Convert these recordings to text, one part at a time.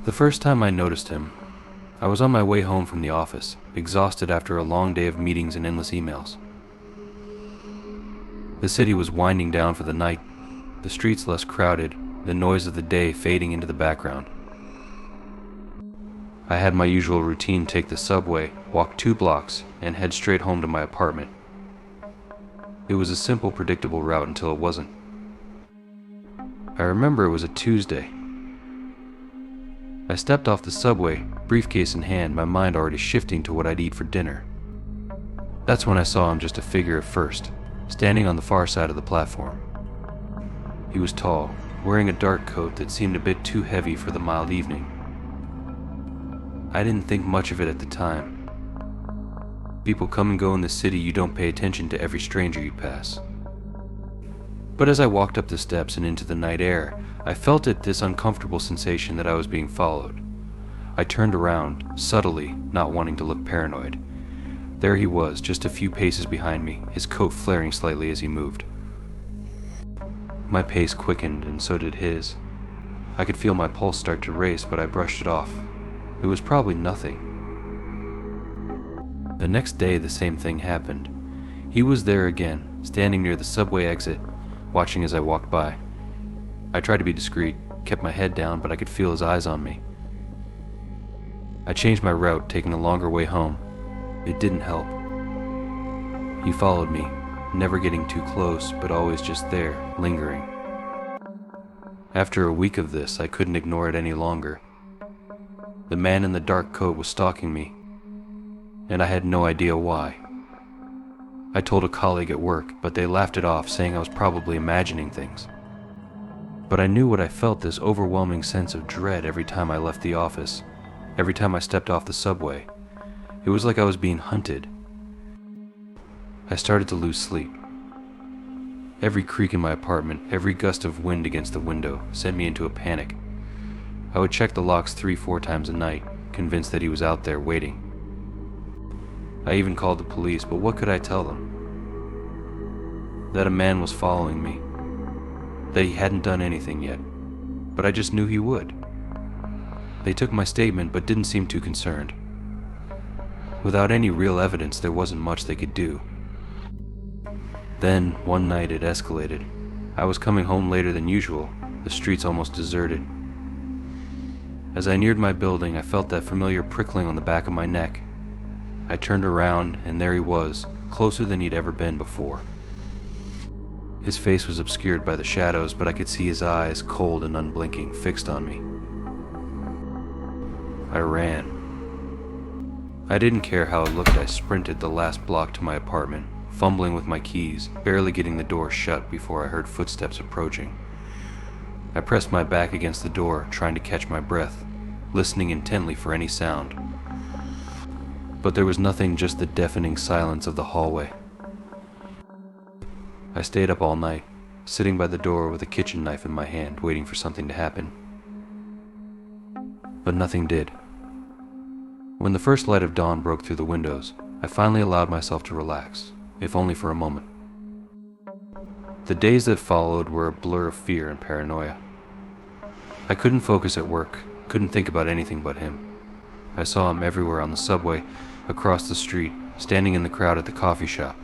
The first time I noticed him, I was on my way home from the office, exhausted after a long day of meetings and endless emails. The city was winding down for the night, the streets less crowded, the noise of the day fading into the background. I had my usual routine: take the subway, walk 2 blocks, and head straight home to my apartment. It was a simple, predictable route until it wasn't. I remember it was a Tuesday. I stepped off the subway, briefcase in hand, my mind already shifting to what I'd eat for dinner. That's when I saw him, just a figure at first, standing on the far side of the platform. He was tall, wearing a dark coat that seemed a bit too heavy for the mild evening. I didn't think much of it at the time. People come and go in the city, you don't pay attention to every stranger you pass. But as I walked up the steps and into the night air, I felt this uncomfortable sensation that I was being followed. I turned around, subtly, not wanting to look paranoid. There he was, just a few paces behind me, his coat flaring slightly as he moved. My pace quickened, and so did his. I could feel my pulse start to race, but I brushed it off. It was probably nothing. The next day, the same thing happened. He was there again, standing near the subway exit, watching as I walked by. I tried to be discreet, kept my head down, but I could feel his eyes on me. I changed my route, taking a longer way home. It didn't help. He followed me, never getting too close, but always just there, lingering. After a week of this, I couldn't ignore it any longer. The man in the dark coat was stalking me, and I had no idea why. I told a colleague at work, but they laughed it off, saying I was probably imagining things. But I knew what I felt: this overwhelming sense of dread every time I left the office, every time I stepped off the subway. It was like I was being hunted. I started to lose sleep. Every creak in my apartment, every gust of wind against the window sent me into a panic. I would check the locks 3-4 times a night, convinced that he was out there waiting. I even called the police, but what could I tell them? That a man was following me. That he hadn't done anything yet, but I just knew he would. They took my statement, but didn't seem too concerned. Without any real evidence, there wasn't much they could do. Then, one night, it escalated. I was coming home later than usual, the streets almost deserted. As I neared my building, I felt that familiar prickling on the back of my neck. I turned around, and there he was, closer than he'd ever been before. His face was obscured by the shadows, but I could see his eyes, cold and unblinking, fixed on me. I ran. I didn't care how it looked. I sprinted the last block to my apartment, fumbling with my keys, barely getting the door shut before I heard footsteps approaching. I pressed my back against the door, trying to catch my breath, listening intently for any sound. But there was nothing, just the deafening silence of the hallway. I stayed up all night, sitting by the door with a kitchen knife in my hand, waiting for something to happen. But nothing did. When the first light of dawn broke through the windows, I finally allowed myself to relax, if only for a moment. The days that followed were a blur of fear and paranoia. I couldn't focus at work, couldn't think about anything but him. I saw him everywhere: on the subway, across the street, standing in the crowd at the coffee shop.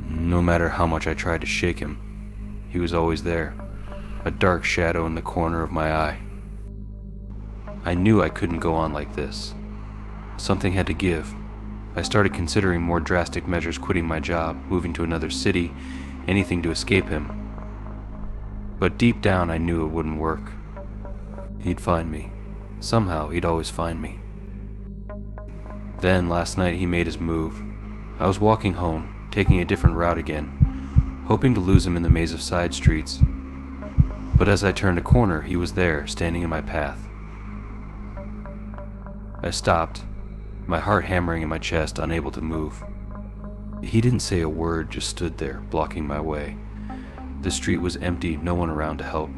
No matter how much I tried to shake him, he was always there, a dark shadow in the corner of my eye. I knew I couldn't go on like this. Something had to give. I started considering more drastic measures: quitting my job, moving to another city, anything to escape him. But deep down I knew it wouldn't work. He'd find me. Somehow he'd always find me. Then last night he made his move. I was walking home, taking a different route again, hoping to lose him in the maze of side streets. But as I turned a corner, he was there, standing in my path. I stopped, my heart hammering in my chest, unable to move. He didn't say a word, just stood there, blocking my way. The street was empty, no one around to help.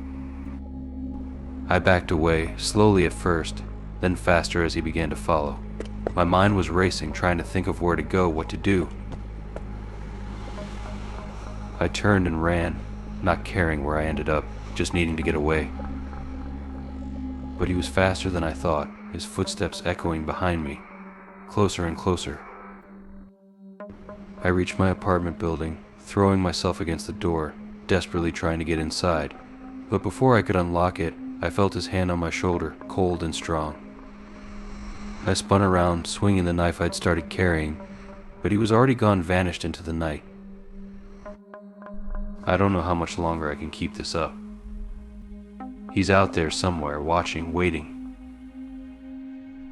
I backed away, slowly at first, then faster as he began to follow. My mind was racing, trying to think of where to go, what to do. I turned and ran, not caring where I ended up, just needing to get away. but he was faster than I thought, his footsteps echoing behind me, closer and closer. I reached my apartment building, throwing myself against the door, desperately trying to get inside, but before I could unlock it, I felt his hand on my shoulder, cold and strong. I spun around, swinging the knife I'd started carrying, but he was already gone, vanished into the night. I don't know how much longer I can keep this up. He's out there somewhere, watching, waiting.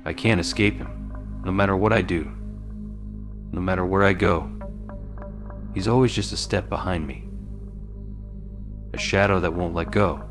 I can't escape him, no matter what I do, no matter where I go. He's always just a step behind me. A shadow that won't let go.